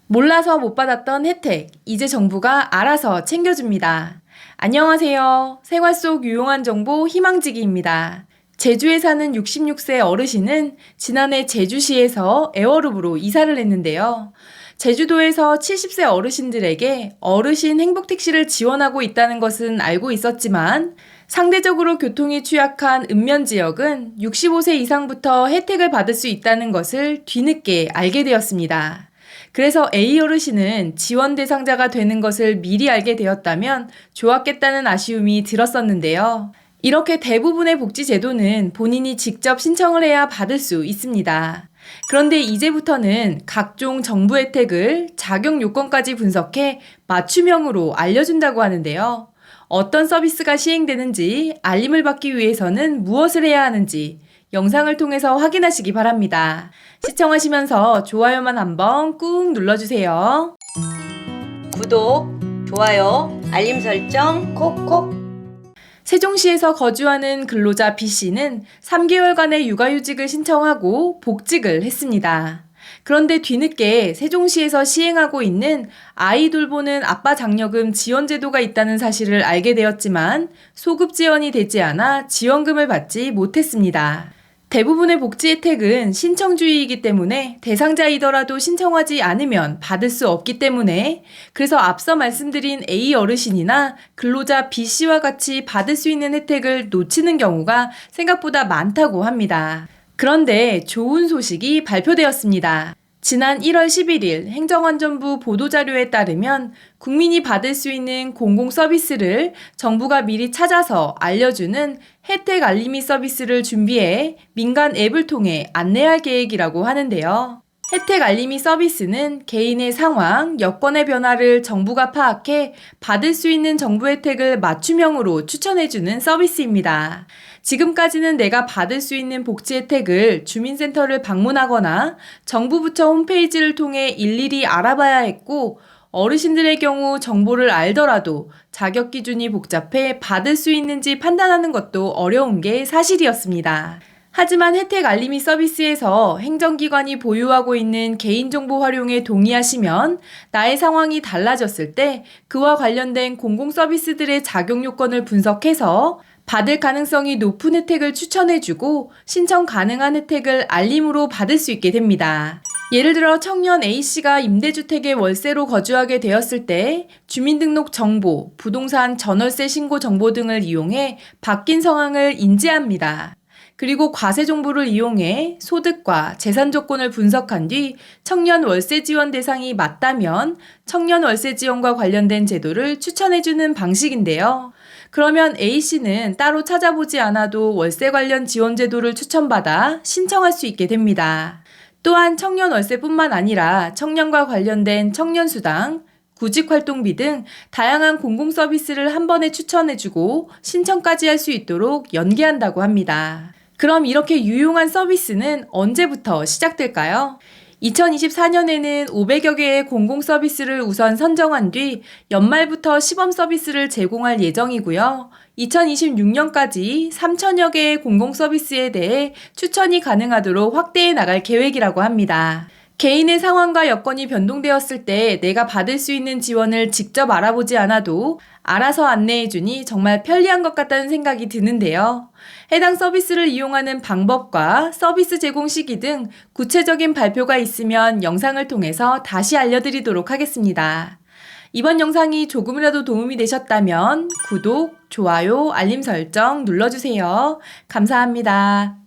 몰라서 못 받았던 혜택, 이제 정부가 알아서 챙겨줍니다. 안녕하세요. 생활 속 유용한 정보 희망지기입니다. 제주에 사는 66세 어르신은 지난해 제주시에서 에어룹으로 이사를 했는데요. 제주도에서 70세 어르신들에게 어르신 행복택시를 지원하고 있다는 것은 알고 있었지만 상대적으로 교통이 취약한 읍면 지역은 65세 이상부터 혜택을 받을 수 있다는 것을 뒤늦게 알게 되었습니다. 그래서 A 어르신은 지원 대상자가 되는 것을 미리 알게 되었다면 좋았겠다는 아쉬움이 들었었는데요. 이렇게 대부분의 복지제도는 본인이 직접 신청을 해야 받을 수 있습니다. 그런데 이제부터는 각종 정부 혜택을 자격 요건까지 분석해 맞춤형으로 알려준다고 하는데요. 어떤 서비스가 시행되는지 알림을 받기 위해서는 무엇을 해야 하는지 영상을 통해서 확인하시기 바랍니다. 시청하시면서 좋아요만 한번 꾹 눌러주세요. 구독, 좋아요, 알림 설정 콕콕. 세종시에서 거주하는 근로자 B씨는 3개월간의 육아휴직을 신청하고 복직을 했습니다. 그런데 뒤늦게 세종시에서 시행하고 있는 아이 돌보는 아빠 장려금 지원 제도가 있다는 사실을 알게 되었지만 소급 지원이 되지 않아 지원금을 받지 못했습니다. 대부분의 복지 혜택은 신청주의이기 때문에 대상자이더라도 신청하지 않으면 받을 수 없기 때문에 그래서 앞서 말씀드린 A 어르신이나 근로자 B씨와 같이 받을 수 있는 혜택을 놓치는 경우가 생각보다 많다고 합니다. 그런데 좋은 소식이 발표되었습니다. 지난 1월 11일 행정안전부 보도자료에 따르면 국민이 받을 수 있는 공공서비스를 정부가 미리 찾아서 알려주는 혜택 알림이 서비스를 준비해 민간 앱을 통해 안내할 계획이라고 하는데요. 혜택 알림이 서비스는 개인의 상황, 여건의 변화를 정부가 파악해 받을 수 있는 정부 혜택을 맞춤형으로 추천해주는 서비스입니다. 지금까지는 내가 받을 수 있는 복지 혜택을 주민센터를 방문하거나 정부 부처 홈페이지를 통해 일일이 알아봐야 했고 어르신들의 경우 정보를 알더라도 자격 기준이 복잡해 받을 수 있는지 판단하는 것도 어려운 게 사실이었습니다. 하지만 혜택 알림이 서비스에서 행정기관이 보유하고 있는 개인정보 활용에 동의하시면 나의 상황이 달라졌을 때 그와 관련된 공공서비스들의 자격 요건을 분석해서 받을 가능성이 높은 혜택을 추천해주고 신청 가능한 혜택을 알림으로 받을 수 있게 됩니다. 예를 들어 청년 A씨가 임대주택에 월세로 거주하게 되었을 때 주민등록 정보, 부동산 전월세 신고 정보 등을 이용해 바뀐 상황을 인지합니다. 그리고 과세 정보를 이용해 소득과 재산 조건을 분석한 뒤 청년 월세 지원 대상이 맞다면 청년 월세 지원과 관련된 제도를 추천해주는 방식인데요. 그러면 A씨는 따로 찾아보지 않아도 월세 관련 지원 제도를 추천받아 신청할 수 있게 됩니다. 또한 청년 월세뿐만 아니라 청년과 관련된 청년수당, 구직활동비 등 다양한 공공서비스를 한 번에 추천해주고 신청까지 할 수 있도록 연계한다고 합니다. 그럼 이렇게 유용한 서비스는 언제부터 시작될까요? 2024년에는 500여 개의 공공서비스를 우선 선정한 뒤 연말부터 시범 서비스를 제공할 예정이고요. 2026년까지 3천여 개의 공공서비스에 대해 추천이 가능하도록 확대해 나갈 계획이라고 합니다. 개인의 상황과 여건이 변동되었을 때 내가 받을 수 있는 지원을 직접 알아보지 않아도 알아서 안내해주니 정말 편리한 것 같다는 생각이 드는데요. 해당 서비스를 이용하는 방법과 서비스 제공 시기 등 구체적인 발표가 있으면 영상을 통해서 다시 알려드리도록 하겠습니다. 이번 영상이 조금이라도 도움이 되셨다면 구독, 좋아요, 알림 설정 눌러주세요. 감사합니다.